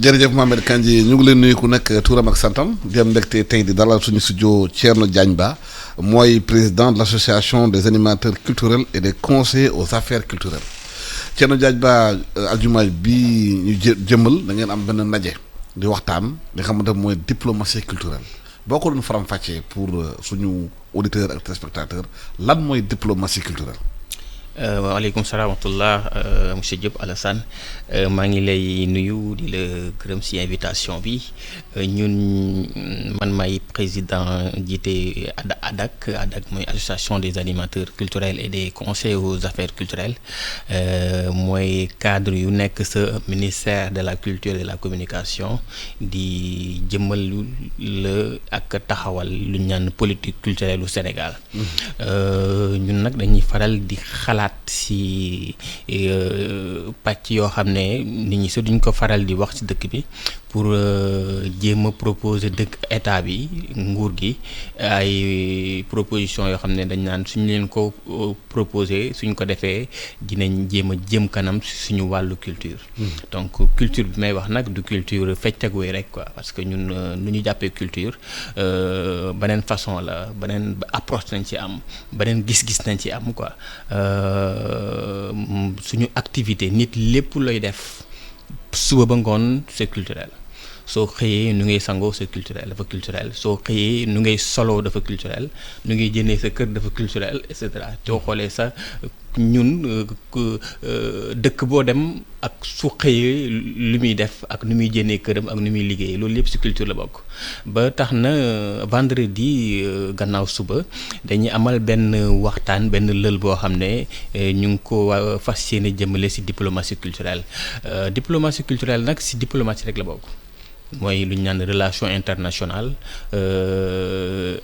jërëjëf Mohamed Kandji ñu ngi leen nuyu ku nekk turam ak santam di am mbégte tey di dalal suñu studio Thierno Diagne Ba mooy président de l'association des animateurs culturels et des conseillers aux affaires culturelles Thierno Diagne Ba aljuma bi ñu jëmmal da ngeen am benn ndaje di waxtaan li xamante mooy diplomatie culturelle boo ko doon faram-fàccee pour suñu auditeurs ak téléspectateurs lan mooy diplomatie culturelle. waaleykum salaam wa rahmatullah monsieur Diop Alassane maa ngi lay nuyu di la gërëm ci invitation bi ñun man maay président jiite ADAC mooy association des animateurs culturels et des conseillers aux affaires culturelles mooy cadre yu nekk sa ministère de la culture et de la communication di jëmmal la ak taxawal lu ñu naan politique culturelle u Sénégal ñun nag dañuy faral di xalaat ci pàcc yoo xam ne nit ñi sax duñ ko faral di wax ci dëkk bi pour jéem a proposer dëkk état bi nguur gi ay proposition yoo xam ne dañ naan suñ leen ko proposer suñ ko defee dinañ jéem a jëm kanam suñu wàllu culture. Donc culture bi may wax nag du culture fecc ak wéy rek quoi parce que ñun nu ñu jàppee culture beneen façon la beneen approche nañ ci am beneen gis-gis nañ ci am quoi. Suñu activité nit lépp looy def suba ba ngoon c'est culturel soo xëyee nu ngay sangoo c'est culturel dafa culturel soo xëyee nu ngay soloo dafa culturel nu ngay jëndee sa kër dafa culturel et cetera soo xoolee sax ñun dëkk boo dem ak su xëyee lu muy def ak nu muy jëndee këram ak nu muy liggéey loolu lépp ci culture la bokk ba tax na vendredi gannaaw suba dañuy amal benn waxtaan benn lël boo xam ne ñu ngi ko fas yéene jëmale ci diplomatie culturelle nag ci diplomatie rek la bokk mooy lu ñu naan relation internationale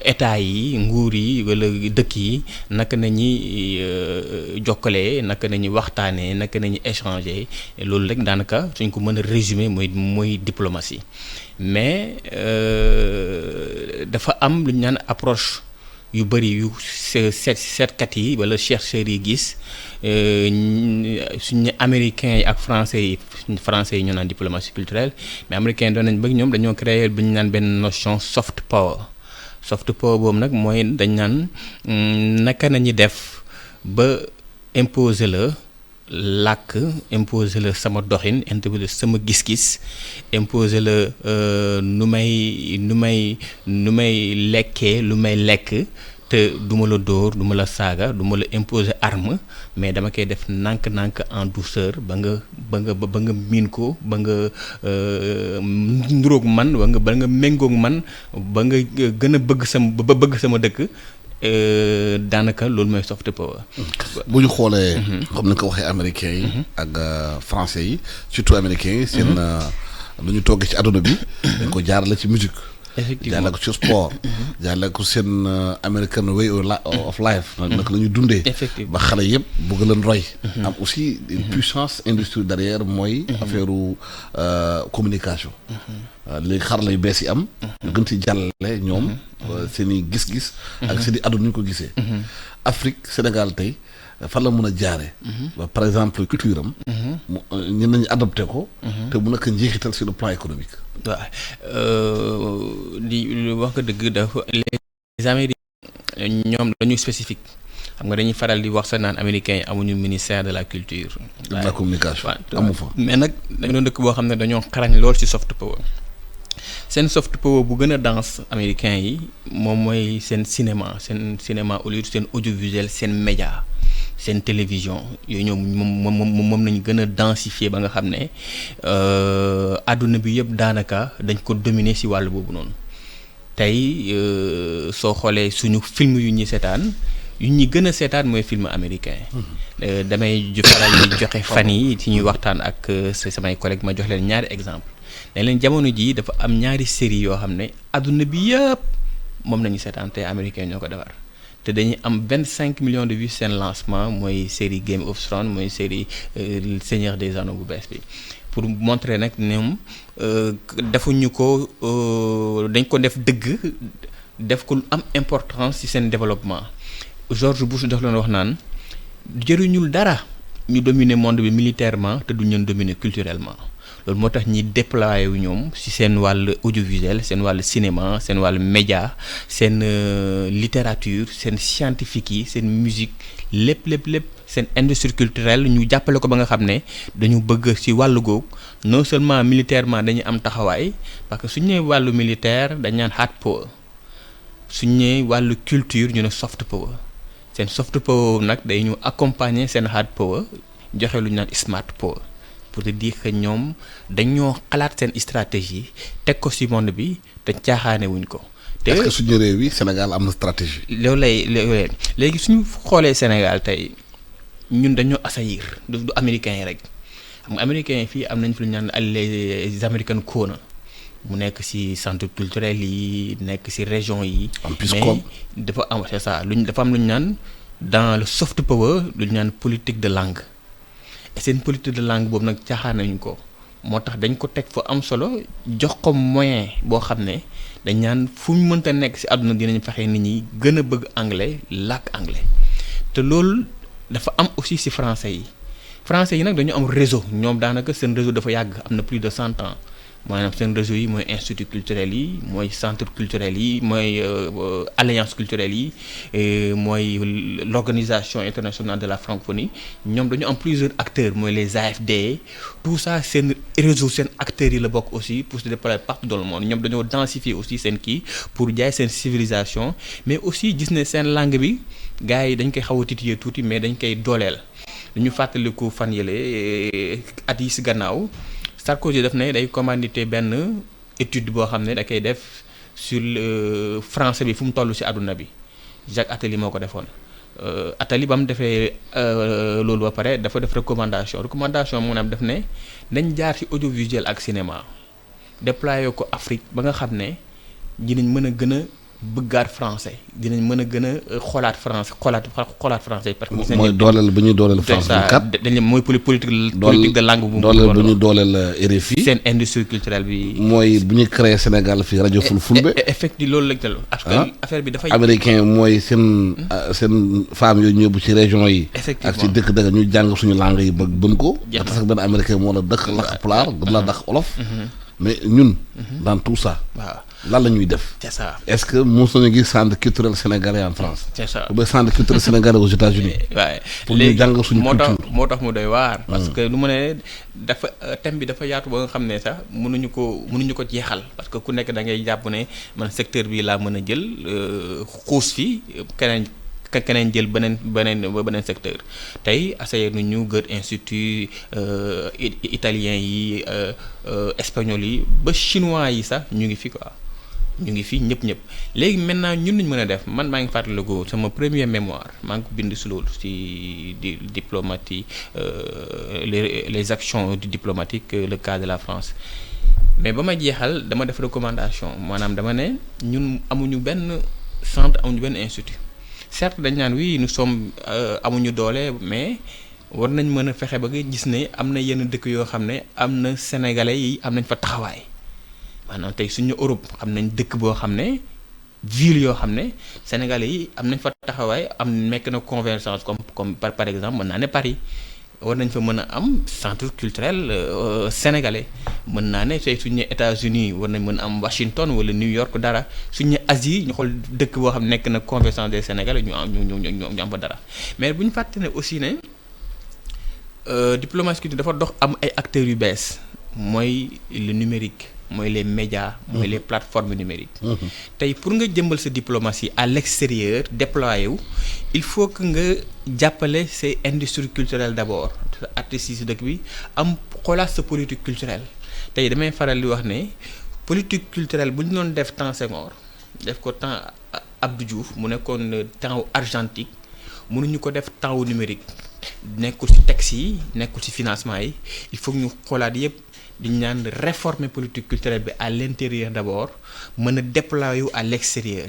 état yi nguur yi wala dëkk yi naka nañuy jokkalee naka nañuy waxtaanee naka nañuy échanger loolu rek daanaka suñ ko mën a résumer mooy diplomatie mais dafa am lu ñu naan approche yu bëri yu seetkat yi wala chercheurs yi gis suñu américains yi ak français yi ñoo naan diplomatie culturelle mais américains doon nañ bëgg ñoom dañoo créer bi ñu naan benn notion soft power boobu nag mooy dañ naan naka nañu def ba imposer la làkk imposer la sama doxin imposer la sama gis-gis imposer la nu may lekkee lu may lekk te duma la dóor duma la saaga duma la imposer arme mais dama koy def nànk-nànk en douceur ba nga miin ko ba nga nduróog man ba nga méngoog man ba nga gën a bëgg sama dëkk daanaka loolu mooy soft power. bu ñu xoolee. comme ni nga ko waxee américains yi. ak français yi surtout américains yi. seen lu ñu toggee ci àdduna bi. dañ ko jaarale ci musique. effectivement jaarale ko ci sport. jaarale ko seen American way of life. naka la ñuy dundee. ba xale yëpp bëgg leen roy. am aussi une puissance industrie derrière mooy. affaire communication. léegi xarala yu bees yi am. ñu gën ci jàllale ñoom. seen i gis-gis. ak seen i àdduna ñu ko gisee. Afrique Sénégal tey fan la mën a jaare par exemple culture am. ñu nañu adopté ko. te mu nekk njeexital sur le plan économique. waaw di wax nga dëgg dafa les Américains ñoom dañu spécifique xam nga dañuy faral di wax sax naan américains yi amuñu ministère de la culture. de la communication amu fa. mais nag dañoo dëkk boo xam ne dañoo xarañ lool ci soft power. seen soft power bu gën a danse américain yi moom mooy seen cinéma Hollywood seen audiovisuel seen média seen télévision yooyu ñoom moom nañu gën a densifier ba nga xam ne àdduna bi yëpp daanaka dañ ko dominer ci wàll boobu noonu tey soo xoolee suñu film yu ñuy seetaan yu ñi gën a seetaan mooy film américain. damay faral di joxe fan yi ci ñuy waxtaan ak samay collègues ma jox leen ñaari exemple ne leen jamono jii dafa am ñaari série yoo xam ne adduna bi yëpp moom nañu seetaan te américain ñoo ko defar te dañuy am 25 millions de vues seen lancement mooy série Game of Thrones mooy série Seigneur des Anneaux bu bees bi pour montrer nag ñoom defuñu ko dañ ko def dëgg def ko am importance ci seen développement George Bush daf leen wax naan jëriñul dara ñu dominer monde bi militairement te duñ leen dominer culturellement loolu moo tax ñi déployé wu ñoom ci seen wàll audiovisuel seen wàll cinéma seen wàll média seen littérature seen scientifique yi seen musique lépp seen industrie culturelle ñu jàppale ko ba nga xam ne dañu bëgg ci wàllu googu non seulement militairement dañuy am taxawaay parce que suñu nee wàllu militaire dañ naan hard power suñu nee wàllu culture ñu ne soft power seen soft power nag day ñu accompagner seen hard power joxe lu ñu naan smart power pour te dire que ñoom dañoo xalaat seen stratégie teg ko ci monde bi te caaxaane wuñ ko. te est-ce que suñu réew yi Sénégal am na stratégie. loolu lay léegi suñu xoolee Sénégal tey ñun dañoo assaillir du américains yi rek xam nga américains yi fii am nañ fi lu ñu naan les American corner mu nekk ci centre culturel yi nekk ci région yi. mais dafa am c'est ça dafa am lu ñu naan dans le soft power lu ñu naan politique de langue et seen politique de langue boobu nag caaxaan nañu ko moo tax dañ ko teg fa am solo jox ko moyen boo xam ne dañ naan fu ñu mënta nekk ci àdduna dinañ fexe nit ñi gën a bëgg anglais làkk anglais te loolu dafa am aussi ci français yi nag dañu am réseau ñoom daanaka seen réseau dafa yàgg am na plus de 100 ans maanaam seen réseau yi mooy institut culturel yi mooy centre culturel yi mooy alliance culturelle yi mooy l'organisation internationale de la francophonie ñoom dañu am plusieurs acteurs mooy les AFD tout ça seen réseau seen acteurs yi la bokk aussi pour se déployer partout dans le monde ñoom dañoo densifier aussi seen kii pour jaay seen civilisation mais aussi gis ne seen langue bi gars yi dañ koy xaw a titiller tuuti mais dañ koy dooleel ñu fàttaliku fan yële at yi ci gannaaw Sarkozy daf ne day commandité benn étude boo xam ne da koy def sur français bi fu mu toll ci àdduna bi Jacques Attali moo ko defoon Attali ba mu defee loolu ba pare dafa def recommandation mu ne def ne nañ jaar ci audiovisuel ak cinéma déployer ko Afrique ba nga xam ne dinañ mën a gën a bëggaat français dinañ mën a gën a xoolaat français parce que mooy dooleel bu ñuy dooleel France 24 dañ mooy politique de langue bu dooleel bu ñuy dooleel RFI seen industrie culturelle bi mooy bu ñu créé Sénégal fii rajo Fulfulde effectivement loolu lañ tal parce que affaire bi dafay américain mooy seen femmes yooyu ñëw ci région yi ak ci dëkk dëkk ñu jàng suñu langue yi ba bën ko parce que benn américain moo la dëkk làkk pulaar gën la dàq olof mais ñun dans tout ça waaw lan la ñuy def. c'est ça est-ce que mos nañu gis centre culturel sénégalais en France. c'est ça ou bien centre culturel sénégalais aux États-Unis waaye pour ñu jàng suñu culture moo tax mu doy waar. parce que lu ma ne dafa thème bi dafa yaatu ba nga xam ne sax mënuñu ko jeexal parce que ku nekk da ngay jàpp ne man secteur bi laa mën a jël xuus fi keneen jël beneen secteur tey essayé nañu Goethe Institut italien yi espagnol yi ba chinois yi sax ñu ngi fi quoi ñu ngi fi ñëpp léegi maintenant ñun ñu mën a def man maa ngi fàttaliku sama premier mémoire maa ngi ko bind si loolu ci diplomatie les actions diplomatiques le cas de la France mais ba ma jeexal dama def recommandation maanaam dama ne ñun amuñu benn centre amuñu benn institut certes dañ naan oui nous sommes amuñu doole mais war nañ mën a fexe ba nga gis ne am na yenn dëkk yoo xam ne am na sénégalais yi am nañ fa taxawaay maanaam tey suñu Europe am nañ dëkk boo xam ne ville yoo xam ne sénégalais yi am nañ fa taxawaay am nekk na convergence comme par exemple mën naa ne Paris war nañ fa mën a am centre culturel sénégalais mën naa ne tey suñu États-Unis war nañ mën a am Washington wala New York dara suñu Asie ñu xool dëkk boo xam ne nekk na convergence des sénégalais ñu am fa dara mais bu ñu fàtte ne aussi ne diplomatie culturelle dafa dox am ay acteurs yu bees mooy le numérique mooy les médias mooy les plateformes numériques tey pour nga jëmbal sa diplomatie à l'extérieur déployé wu il faut que nga jàppale ces industries culturelles d'abord artistes yi si dëkk bi am xoolaat sa politique culturelle tey damay faral di wax ne politique culturelle bu ñu doon def temps Senghor def ko temps Abdou Diouf mu nekkoon temps argentique mënuñu ko def temps numérique nekkul ci texte yi nekkul ci financement yi il faut ñu xoolaat yépp di ñaan réformer politique culturelle bi à l'intérieur d'abord mën a déployer wu à l'extérieur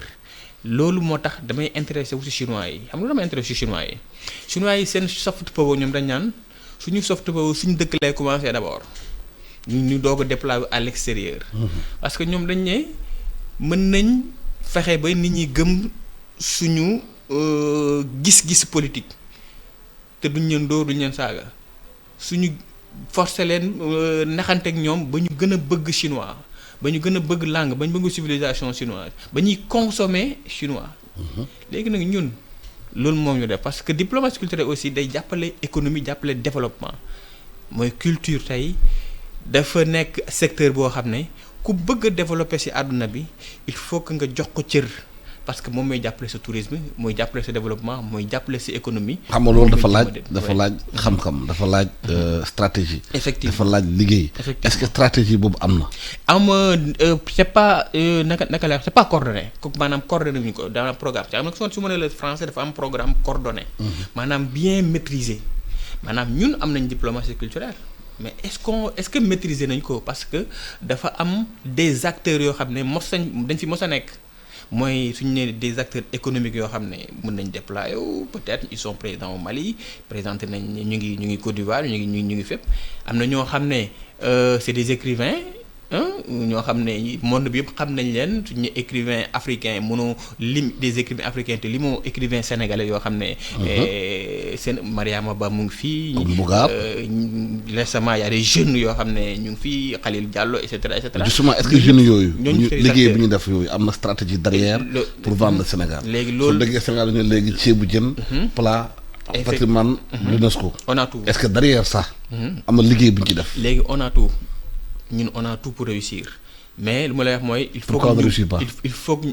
loolu moo tax damay intéressé wu ci chinois yi xam nga damay intéressé ci chinois yi seen soft power ñoom dañ ñaan suñu soft power suñu dëkk lay commencer d'abord ñu doog a déployer à l'extérieur parce que ñoom dañ ne mën nañ fexe ba nit ñi gëm suñu gis-gis politique te duñ leen dóor duñ leen saaga suñu forcer leen naxanteeg ñoom ba ñu gën a bëgg chinois ba ñu gën a bëgg langue ba ñu bëgg civilisation chinoise ba ñuy consommer chinois. léegi nag ñun loolu moom ñu def parce que diplomatie culturelle aussi day jàppale économie jàppale développement mooy culture tey dafa nekk secteur boo xam ne ku bëgg a développer ci àdduna bi il faut que nga jox ko cër. parce que moom mooy jàppale sa tourisme mooy jàppale sa développement mooy jàppale sa économie. xam nga loolu dafa laaj xam-xam dafa laaj stratégie. effectivement dafa laaj liggéey. est-ce que stratégie boobu am na. c'est pas naka la c'est pas coordonné kooku maanaam coordonné wuñu ko dans le programme am na su ma nee le français dafa am programme coordonné. maanaam bien maîtrisé maanaam ñun am nañ diplomatie culturelle. mais est-ce que maîtriser nañ ko parce que dafa am des acteurs yoo xam ne dañ fi mos a nekk. mooy suñu nee des acteurs économiques yoo xam ne mën nañ déployer peut-être ils sont présents au Mali présenté nañ ñu ngi Côte d'Ivoire ñu ngi fépp am na ñoo xam ne c'est des écrivains ñoo xam ne monde bi yëpp xam nañ leen suñu ne écrivain africain mënoo lim des écrivains africains te li moo écrivain sénégalais yoo xam ne seen Mariama Ba mu ngi fii récemment y a des jeunes yoo xam ne ñu ngi fii Khalil Diallo et cetera justement est-ce que jeunes yooyu liggéey bi ñu def yooyu am na stratégie derrière pour vendre le Sénégal léegi loolu soo déggee Sénégal dañu léegi ceebu jën plat patrimoine l'UNESCO on a tout est-ce que derrière ça am na liggéey bu ñu ci def léegi on a tout ñun on a tout pour réussir mais lu ma lay wax mooy il faut que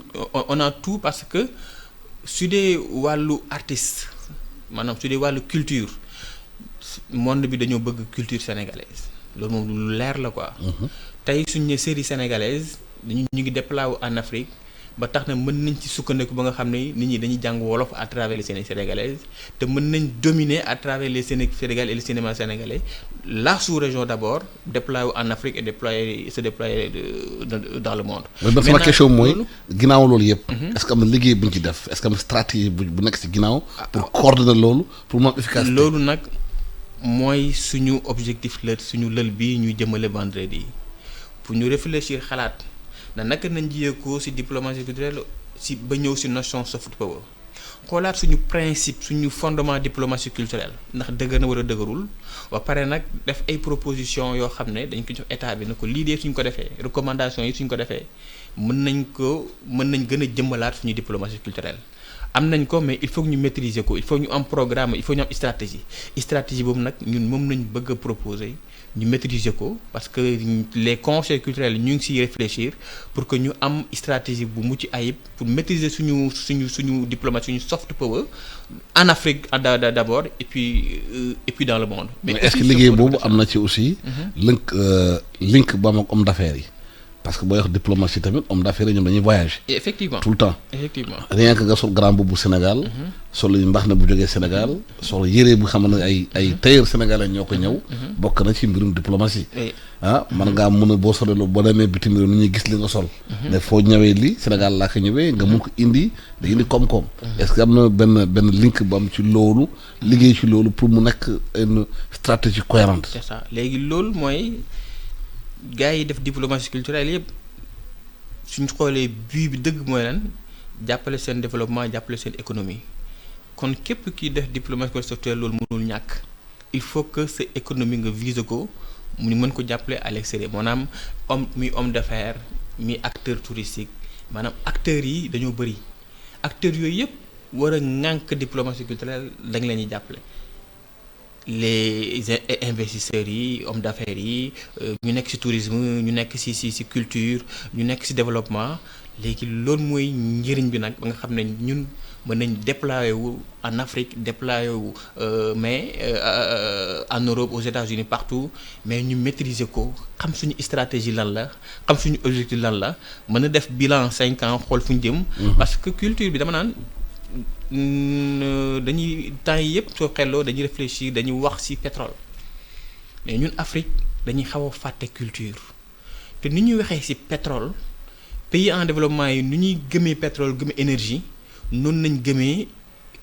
on a tout parce que su dee wàllu artiste maanaam su dee wàllu culture monde bi dañoo bëgg culture sénégalaise loolu moom lu leer la quoi tey suñu ne série sénégalaise ñu ngi déployer en Afrique ba tax na mën nañ ci sukkandiku ba nga xam ne nit ñi dañuy jàng wolof à travers les séries sénégalaises te mën nañ dominer à travers les Sénégal et le cinéma sénégalais la sous-région d'abord déployer en Afrique et se déployer dans le monde. mais sama question mooy ginnaaw loolu yëpp. est-ce que am na liggéey bu ñu ci def est-ce que am na stratégie bu nekk ci ginnaaw. pour coordonner loolu pour mu am efficacité. loolu nag mooy suñu objectif la suñu lël bi ñuy jëmale vendredi pour ñu réfléchir xalaat. naka nañ jiyeekoo ci diplomatie culturelle ci ba ñëw ci notion soft power xoolaat suñu principe suñu fondement diplomatie culturelle ndax dëgg na wala dëgërul ba pare nag def ay propositions yoo xam ne dañ ko jox état bi na ko lii dee suñ ko defee recommandations yi suñ ko defee mën nañ gën a jëmmalaat suñu diplomatie culturelle am nañ ko mais il faut que ñu maîtriser ko il faut ñu am programme il faut ñu am stratégie boobu nag ñun moom nañ bëgg a proposer ñu maîtriser ko parce que les conseils culturels ñu ngi ciy réfléchir pour que ñu am stratégie bu mucc ayib pour maîtriser suñu diplomatie suñu soft power en Afrique d'abord et puis dans le monde. mais est-ce que liggéey boobu am na ci aussi. link ba am ak homme d'affaires yi. parce que booy wax diplomatie tamit homme d'affaires yi ñoom dañuy voyager. effectivement tout le temps. effectivement rien que nga sol grand boubou Sénégal. sol mbax na bu jógee Sénégal. sol yére bu xam ne ay tailleur sénégalais ñoo ko ñëw. bokk na ci mbirum diplomatie. man ngaa mën a boo solee loolu boo demee bitim réew ni ñuy gis li nga sol. mais foo ñëwee lii Sénégal laa ko ñëwee nga mun ko indi da indi koom-koom. est-ce que am na benn link bu am ci loolu. liggéey ci loolu pour mu nekk une stratégie cohérente. c'est ça léegi loolu mooy. gars yi def diplomatie culturelle yëpp suñ xoolee but bi dëgg mooy lan jàppale seen développement jàppale seen économie kon képp kiy def diplomatie culturelle loolu mënul ñàkk il faut que sa économie nga viser ko mu mën ko jàppale à l'extérieur maanaam homme d'affaires mi acteur touristique maanaam acteurs yi dañoo bëri acteurs yooyu yëpp war a ŋànk diplomatie culturelle da nga leen di jàppale. les investisseurs yi hommes d'affaires yi ñu nekk ci tourisme ñu nekk ci culture ñu nekk ci développement léegi loolu mooy njëriñ bi nag ba nga xam ne ñun mën nañ déployer wu en Afrique déployer wu mais en Europe aux États-Unis partout mais ñu maîtriser ko xam suñu stratégie lan la xam suñu objectif lan la mën a def bilan 5 ans xool fu ñu jëm. parce que culture bi dama naan. dañuy temps yi yëpp soo xelloo dañuy réfléchir dañuy wax ci pétrole mais ñun Afrique dañuy xaw a fàtte culture te ni ñuy waxee ci pétrole pays en développement yi ni ñuy gëmee pétrole gëmee énergie noonu nañ gëmee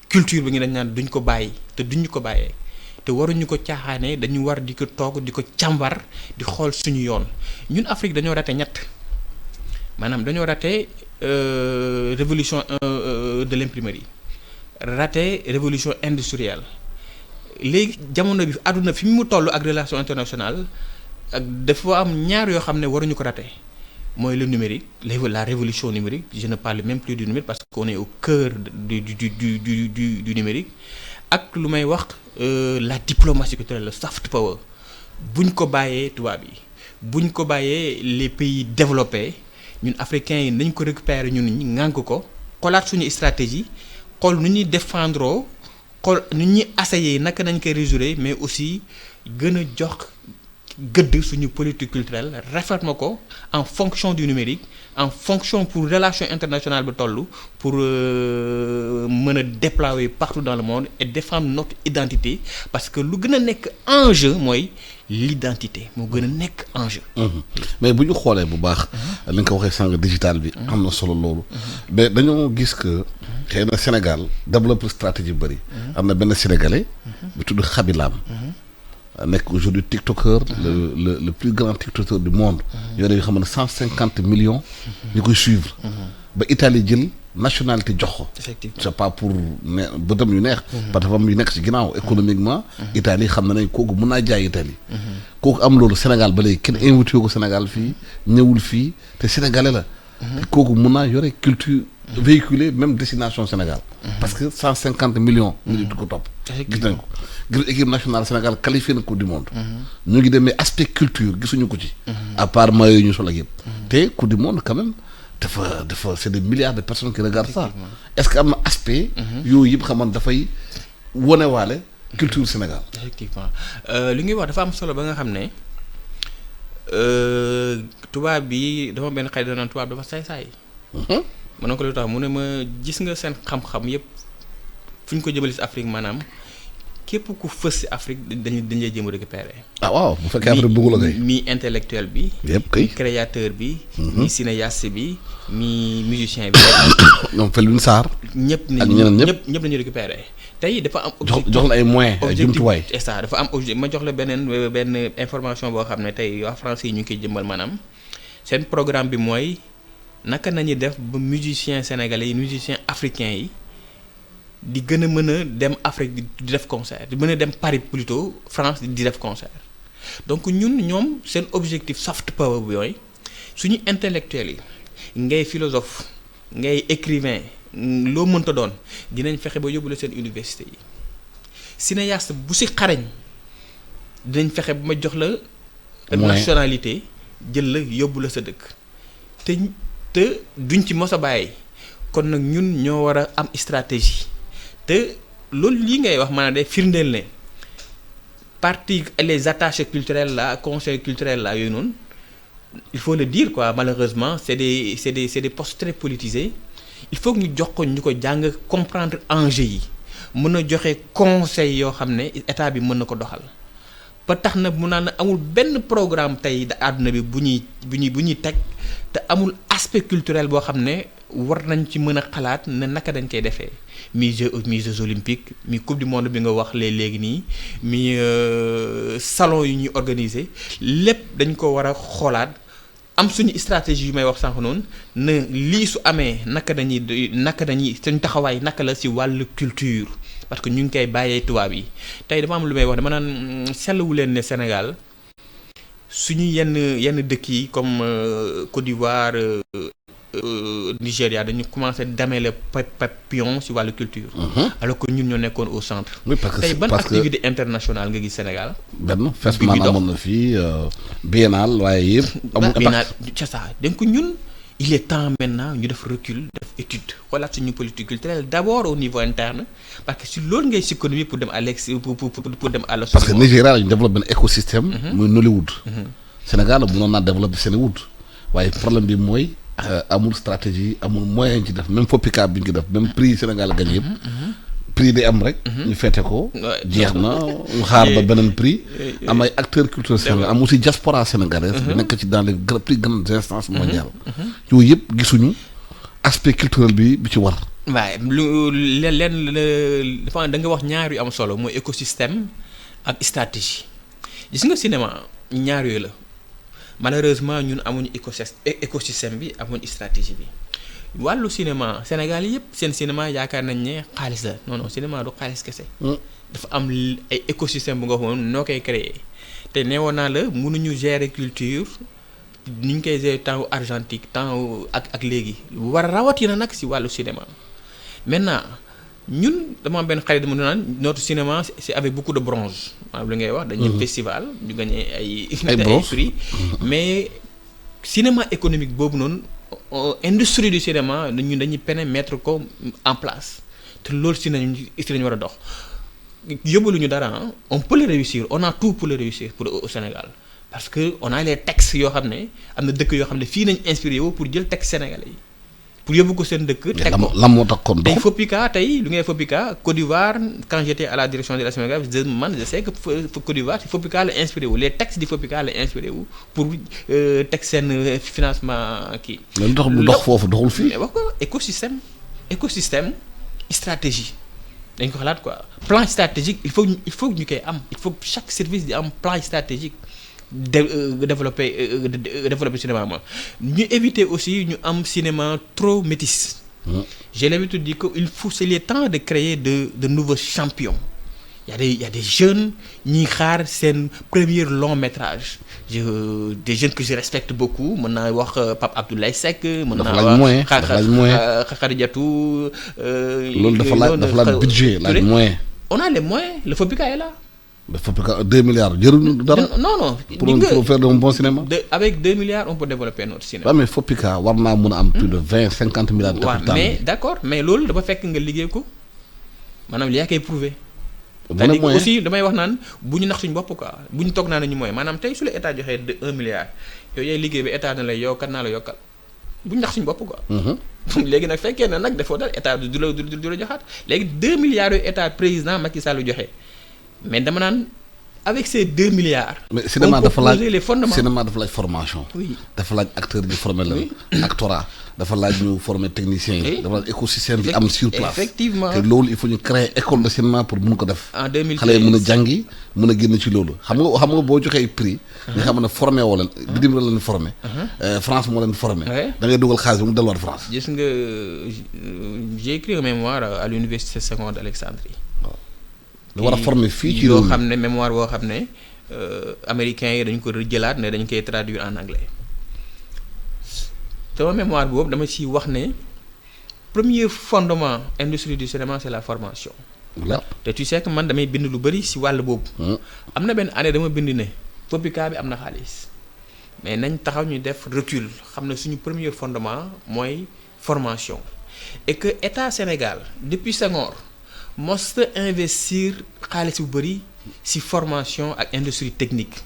culture bi nga dañ naan duñ ko bàyyi te duñu ko bàyyee te waruñu ko caaxaanee dañu war di ko toog di ko càmbar di xool suñu yoon ñun Afrique dañoo raté ñett maanaam dañoo raté révolution de l'imprimerie raté révolution industrielle léegi jamono bi àdduna fi mu toll ak relation internationale ak dafa am ñaar yoo xam ne waruñu ko rater mooy le numérique la révolution numérique je ne parle même plus du numérique parce qu'on est au cœur du numérique ak lu may wax la diplomatie culturelle le soft power buñ ko bàyyee tubaab yi buñ ko bàyyee les pays développés ñun africains yi nañ ko récupérer ñun ñi ŋànk ko xoolaat suñu stratégie xool nu ñuy défendre xool nu ñuy essayer naka nañ koy résoudre mais aussi gën a jox gëdd suñu politique culturelle réformer ko en fonction du numérique en fonction pour relation internationale bi toll pour mën a déployer partout dans le monde et défendre notre identité parce que lu gën a nekk enjeu mooy l'identité moo gën a nekk enjeu. mais bu ñu xoolee bu baax. li nga ko waxee sànq digital bi. am na solo loolu. mais dañoo gis que xëy na Sénégal développé stratégie bëri. am na benn sénégalais. bu tudd Khabilam. nekk aujourd'hui tiktoker le plus grand tiktoker du monde. yore yoo xam ne 150 millions. ñu koy suivre. ba Italie jël nationalité jox ko. effectivement c'est pas pour ne bëtam yu neex. parce que dafa am yu nekk ci ginnaaw économiquement. Italie xam na nañ kooku mën naa jaay Italie. kooku am loolu Sénégal ba léegi kenn invité ko Sénégal fii ñëwul fii te sénégalais la. te kooku mën naa yore culture véhiculer même destination Sénégal. parce que 150 millions. nit di ko topp. gis nañ ko ngir équipe nationale Sénégal qualifié na coupe du monde. ñu ngi demee aspect culture gisuñu ko ci. à part maillot yi ñu sol ak yëpp. te coupe du monde quand même dafa c'est des milliards de personnes qui regardent ça. est-ce que am na aspect. yooyu yëpp xam nga dafay wonewaale culture Sénégal. effectivement li ngay wax dafa am solo ba nga xam ne tubaab bi dama benn xarit da naan tubaab dafa saay-saay. ma ne ko lu tax mu ne ma gis nga seen xam-xam yëpp fu ñu ko jëmale si Afrique maanaam képp ku fës si Afrique dañ lay jéem a récupérer. ah waaw bu fekkee Afrique bëggu la kay. mi intellectuel bi. yëpp kay mi créateur bi. mi cinéaste bi mi musicien bi. ñoom Felwine Sarr. ñëpp ak ñeneen ñëpp nañu récupérer tey dafa am. jox la ay moyens ay jumtuwaay. c'est ça dafa am objectif ma jox la benn information boo xam ne tey waa français yi ñu ngi koy jëmbal maanaam seen programme bi mooy naka nañu def ba musiciens sénégalais yi musiciens africains yi di gën a mën a dem Afrique di def concert di mën a dem Paris plutôt France di def concert donc ñoom seen objectif soft power bi yooyu suñu intellectuels yi ngay philosophe ngay écrivain loo mënta doon dinañ fexe ba yóbbu la seen université yi cinéaste bu si xarañ dinañ fexe ba ma jox la nationalité jël la yóbbu la sa dëkk te duñ ci mos a bàyyi kon nag ñun ñoo war a am stratégie te loolu lii ngay wax maanaam day firndeel ne partie les attachés culturels là conseils culturels là yooyu noonu il faut le dire quoi malheureusement c'est des postes très politisés il faut que ñu jox ko ñu ko jàng comprendre enjeux yi mën a joxe conseil yoo xam ne état bi mën na ko doxal ba tax na mu naan amul benn programme tey da àdduna bi bu ñuy teg te amul aspect culturel boo xam ne war nañ ci mën a xalaat ne naka dañ koy defee mi Jeux olympiques mi coupe du monde bi nga wax léegi nii mi salon yu ñuy organiser lépp dañ ko war a xoolaat am suñu stratégie yu may wax sànq noonu ne lii su amee naka dañuy suñu taxawaay naka la ci wàllu culture parce que ñu ngi koy bàyyee tubaab yi tey dama am lu may wax dama naan seetluwu leen ne Sénégal suñu yenn dëkk yi comme Côte d'Ivoire Nigéria dañu commencé dameele papillon ci wàllu culture. alors que ñun ñoo nekkoon au centre. oui parce que tey ban activité internationale nga gis Sénégal. benn festival amoon na fii biennale waaye yëpp. amul biennale c'est ça donc ñun il est temps maintenant ñu def recul def étude xoolaat suñu politique culturelle d'abord au niveau interne parce que si loolu ngay s'économiser pour dem à pour dem à parce que Nigéria ñu développé benn écosystème. muy Nollywood. Sénégal mënoon naa développé Sénéwood waaye problème bi mooy. amul stratégie amul moyen ci def même FOPICA bi ñu ko def même prix Sénégal gañ yëpp. prix day am rek. ñu feete ko. jeex na ñu xaar ba beneen prix. am ay acteurs culturels sénégalais am aussi diaspora sénégalaise. bi nekk ci dans les plus grandes instances mondiales. yooyu yëpp gisuñu aspect culturel bi ci war. waaye dafa da nga wax ñaar yu am solo mooy écosystème ak stratégie gis nga cinéma ñaar yooyu la malheureusement ñun amuñu écosystème bi amuñu stratégie bi wàllu cinéma Sénégal yëpp seen cinéma yaakaar nañ ne xaalis la non cinéma du xaalis kese. dafa am ay écosystème bu nga xam noo koy créer te neewoon naa la mënuñu gérer culture ni ñu koy gérer temps argentique temps ak léegi war rawatina nag si wàllu cinéma. maintenant ñun dama am benn xarit mu naan notre cinéma c'est avec beaucoup de bronze maanaam li ngay wax. dañuy festival ñu gagné ay prix mais cinéma économique boobu noonu industrie du cinéma ñun dañuy peine mettre ko en place te loolu si nañu war a dox. yóbbaluñu dara on peut le réussir on a tout pour le réussir pour au Sénégal parce que on a les textes yoo xam ne am na dëkk yoo xam ne fii nañ inspiré wu pour jël texte sénégalais yi pour yóbbu ko seen dëkk. teg ko lan moo tax kon tey FOPICA tey lu ngay FOPICA Côte d'Ivoire quand j'étais à la direction de la cinématographie man je sais que Côte d'Ivoire ci FOPICA la inspiré wu les textes di FOPICA la inspiré wu pour teg seen financement kii. mais lu tax mu dox foofu doxul fii. mais wax ko écosystème stratégie. dañ ko xalaat quoi plan stratégique il faut ñu koy am il faut que chaque service di am plan stratégique développer cinéma ma ñu éviter aussi ñu am cinéma trop métis. J'ai l'habitude de dire que c'est le temps de créer de nouveaux champions. Il y a des jeunes ñi xaar seen premier long métrage des jeunes que je respecte beaucoup mën naa wax Pape Abdoulaye Seck. mën naa wax Khadijatou. loolu dafa laaj budget laaj moyen. on a les moyens le FOPICA est là. le FOPICA 2 milliards jëruñu dara. non pour faire un bon cinéma. avec 2 milliards on peut développer notre cinéma. waaw mais FOPICA war naa mën a am plus de 20-50 milliards. waaw mais d'accord mais loolu dafa fekk nga liggéey ko maanaam yaa koy prouver. c'est-à-dire aussi damay wax naan bu ñu nax suñu bopp quoi bu ñu toog naa nañu mooy maanaam tey su la état joxee 1 milliard yow yaay liggéey ba état na la yow kat naa la yokkal bu ñu nax suñu bopp quoi. léegi nag fekkee na nag defoo dara état du la joxaat léegi 2 milliards yooyu état président Macky Sall joxe mais dama naan avec ces 2 milliards. mais cinéma dafa laaj les fondements cinéma dafa laaj formation. oui dafa laaj acteur bi former leen. actorat dafa laaj ñu former technicien yi. dafa laaj écosystème bi am sur place. effectivement te loolu il faut ñu créer école de cinéma pour mun ko def. en 2013 xale yi mën a jàngi mën a génn ci loolu xam nga boo joxee prix. nga xam ne formé woo leen. bitim la leen formé. France moo leen formé. da ngay dugal xaalis bi mu delluwaat France. gis nga j'ai écrit un mémoire à l'université secondaire d'Alexandrie. da war a former fii ci yoo xam ne mémoire boo xam ne américains yi dañ ko jëlaat ne dañ koy traduire en anglais sama mémoire boobu dama ci wax ne premier fondement industrie du cinéma c'est la formation. te tu sais que man damay bind lu bari ci wàll boobu. am na benn année dama bind ne FOPICA bi am na xaalis mais nañ taxaw ñu def recul xam ne suñu premier fondement mooy formation et que état Sénégal depuis Senghor mos investir xaalis bu bëri ci formation ak industrie technique.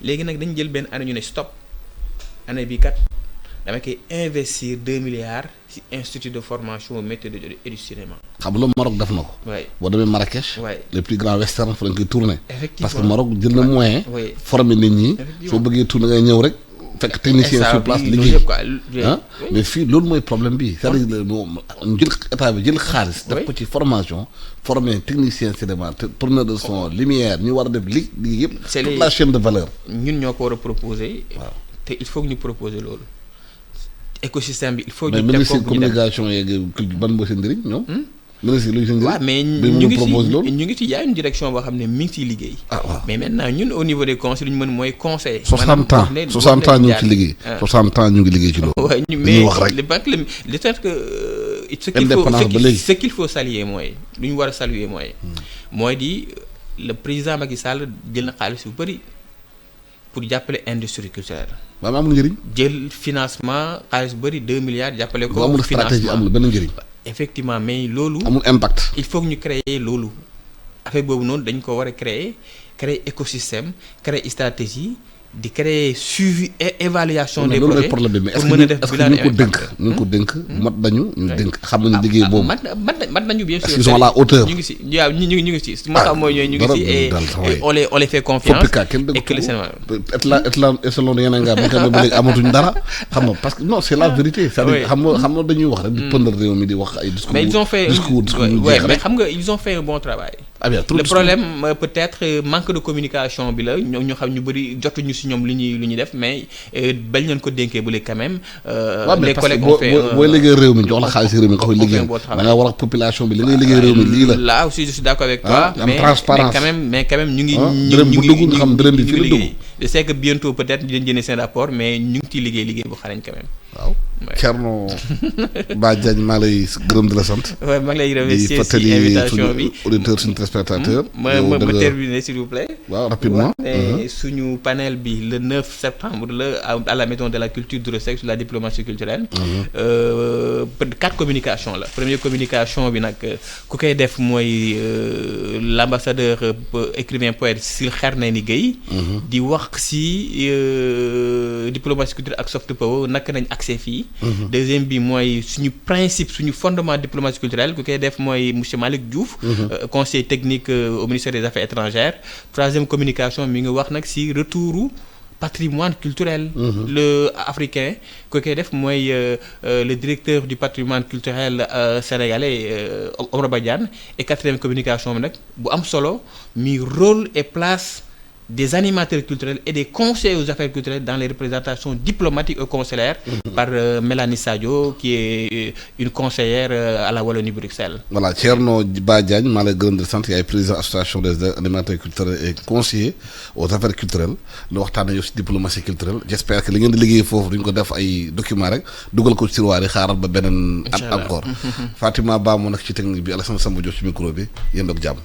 léegi nag dañu jël benn année ñu ne stop année bi kat dama koy investir 2 milliards ci institut de formation métier et du cinéma. xam nga loolu Maroc def na ko. waay boo demee Marrakech. waay les plus grands westerns fa lañ koy tourner. effectivement parce que Maroc jël na moyen. oui former nit ñi. soo bëggee tourner ngay ñëw rek. fekk technicien sur place liggéey mais fii loolu mooy problème bi c'est-à-dire ñu jël état bi jël xaalis def ko ci formation former technicien cinéma preneur de son lumière ñu war a def liggéey yëpp toute la chaîne de valeur ñun ñoo ko war a proposer waaw te il faut que ñu proposer loolu écosystème bi il faut mais ñu teg ko ministre communication yeeg ban moo seen njëriñ ñoom ministre luy seen njëriñ waaw mais ñu ngi ci y a une direction boo xam ne mi ngi ciy liggéey mais maintenant ñun au niveau des conseils lu ñu mën mooy conseil 60 ans ñu ngi ci liggéey 60 ans ñu ngi liggéey ci loolu waaw mais le fait que ce qu'il faut saluer mooy lu ñu war a saluer mooy di le président Macky Sall jël na xaalis bu bëri pour jàppale industrie culturelle waaw amul njëriñ jël financement xaalis bu bëri 2 milliards jàppale ko amul stratégie amul benn njëriñ effectivement mais loolu amul impact il faut que ñu créer loolu affaire boobu noonu dañ ko war a créer écosystème créer stratégie di créer suivi et évaluation des projets problème bi mais pour mën a def bilan ñu ko dénk mat nañu ñu dénk xam nañu liggéey boobu mat nañu bien sûr ils sont à la hauteur ñu ngi si waaw ñu ngi si su ma xam mooy ñooy ñu ngi si et on les fait confiance et que le Sénégal échelon yeneen nga ba ba léegi amatuñ dara xam nga parce que non c'est la vérité c'est-à-dire xam nga dañuy wax rek di pëndal réew mi di wax ay discours mais ils ont fait discours mais xam nga ils ont fait un bon travail Ah bien, le problème peut-être manque de communication bi la ñoo xam ñu bëri jotuñu si ñoom li ñuy def mais bañ leen ko dénkee bu quand même. Les collègues ont fait booy liggéey réew mi jox la xaalis réew mi nga koy liggéey da nga war a population bi li ngay liggéey réew mi lii la. Là aussi je suis d'accord avec toi. mais quand même ñu ngi. dërëm bu dugg nga xam dërëm bi fii la dugg. je sais que bientôt peut-être dinañ génne seen rapport mais ñu ngi ciy liggéey bu xarañ quand même. waaw Thierno Ba Diagne maa lay gërëm di la sant. waaw maa ngi lay remercier si invitation bi auditeur suñu téléspectateur. ma terminer s'il vous plaît. waaw rapidement. suñu panel bi le 9 septembre à la maison de la culture du Ressec sur la diplomatie culturelle. 4 communications la première communication bi nag ku koy def mooy l'ambassadeur écrivain poète Sil Xerneni Gueye. di wax si diplomatie culturelle ak soft power naka nañ accès fii. Deuxième bi mooy suñu principe suñu fondement diplomatie culturelle ku koy def mooy monsieur Malick Diouf. conseiller technique au ministère des Affaires étrangères. Troisième communication mi ngi wax nag si retouru patrimoine culturel le africain ku koy def mooy le directeur du patrimoine culturel sénégalais Omar Badiane. Et quatrième communication bi nag bu am solo mi rôle et place des animateurs culturels et des conseillers aux affaires culturelles dans les représentations diplomatiques et consulaires par Mélanie Sadio qui est une conseillère à la Wallonie-Bruxelles. Voilà, Thierno Ba Diagne maa lay gërëm di sant yaay président association des animateurs culturels et conseillers aux affaires culturelles lu waxtaanee yow si diplomatie culturelle j'espère que li ngeen di liggéey foofu duñ ko def ay documents rek dugal ko ci tiroir yi xaaral ba beneen at encore Fatima Ba moo nekk ci technique bi Alassane Samba Diop ci micro bi yéen ak jàmm.